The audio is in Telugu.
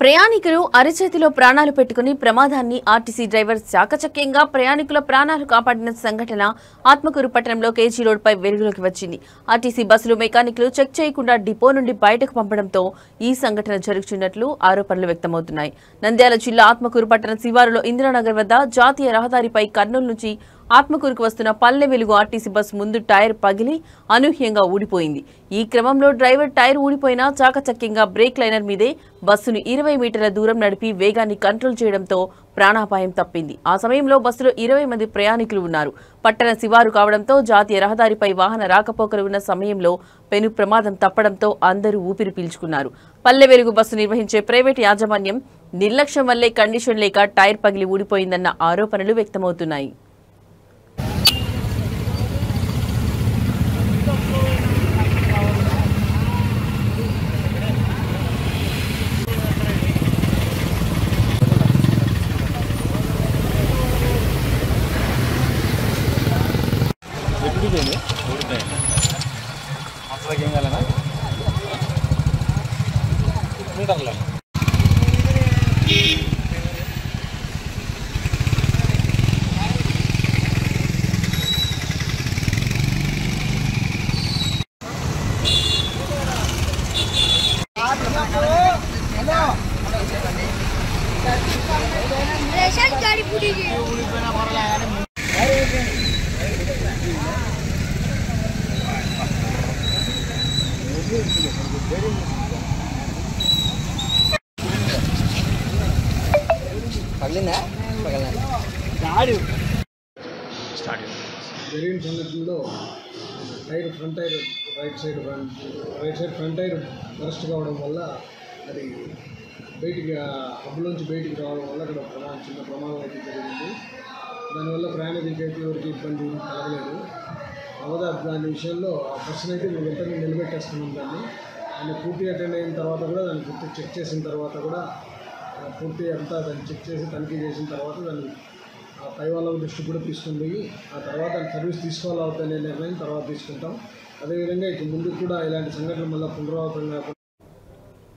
ప్రయాణికులు అరచేతిలో ప్రాణాలు పెట్టుకుని ప్రమాదాన్ని ఆర్టీసీ డ్రైవర్ చాకచక్యంగా ప్రయాణికుల ప్రాణాలు కాపాడిన సంఘటన ఆత్మకూరు పట్టణంలో కేజీ రోడ్డుపై వెలుగులోకి వచ్చింది. ఆర్టీసీ బస్సులు మెకానిక్లు చెక్ చేయకుండా డిపో నుండి బయటకు పంపడంతో ఈ సంఘటన జరుగుతున్నట్లు ఆరోపణలు వ్యక్తమవుతున్నాయి. నంద్యాల జిల్లా ఆత్మకూరు పట్టణ శివారులో ఇందిరానగర్ వద్ద జాతీయ రహదారిపై కర్నూలు నుంచి ఆత్మకూరుకు వస్తున్న పల్లె వెలుగు ఆర్టీసీ బస్సు ముందు టైర్ పగిలి అనూహ్యంగా ఊడిపోయింది. ఈ క్రమంలో డ్రైవర్ టైర్ ఊడిపోయినా చాకచక్యంగా బ్రేక్ లైనర్ మీదే బస్సును 20 మీటర్ల దూరం నడిపి వేగాన్ని కంట్రోల్ చేయడంతో ప్రాణాపాయం తప్పింది. ఆ సమయంలో బస్సులో 20 మంది ప్రయాణికులు ఉన్నారు. పట్టణ శివారు కావడంతో జాతీయ రహదారిపై వాహన రాకపోకలు ఉన్న సమయంలో పెను ప్రమాదం తప్పడంతో అందరూ ఊపిరి పీల్చుకున్నారు. పల్లె వెలుగు బస్సు నిర్వహించే ప్రైవేట్ యాజమాన్యం నిర్లక్ష్యం వల్లే కండిషన్ లేక టైర్ పగిలి ఊడిపోయిందన్న ఆరోపణలు వ్యక్తమవుతున్నాయి. गाड़ी पूरी జరిగిన సంఘటనలో tyre front tyre right side front tyre burst కావడం వల్ల అది బయటికి హబ్లోంచి బయటికి రావడం వల్ల అక్కడ చిన్న ప్రమాదం అయితే జరిగింది. దానివల్ల ప్రయాణికులకి అయితే ఎవరికి ఇబ్బంది కలగలేదు. దాని విషయంలో ఆ బస్సును అయితే మేము వెంటనే నిలబెట్టేస్తున్నాం. దాన్ని పూర్తి అటెండ్ అయిన తర్వాత కూడా దాన్ని పూర్తి చెక్ చేసిన తర్వాత కూడా పూర్తి అంతా దాన్ని చెక్ చేసి తనిఖీ చేసిన తర్వాత దాన్ని పై వాళ్ళ దృష్టి కూడా తీసుకుని పోయి ఆ తర్వాత సర్వీస్ తీసుకోవాలనే నిర్ణయం తర్వాత తీసుకుంటాం. అదేవిధంగా ఇక ముందు కూడా ఇలాంటి సంఘటనలు మళ్ళీ పునరావృతం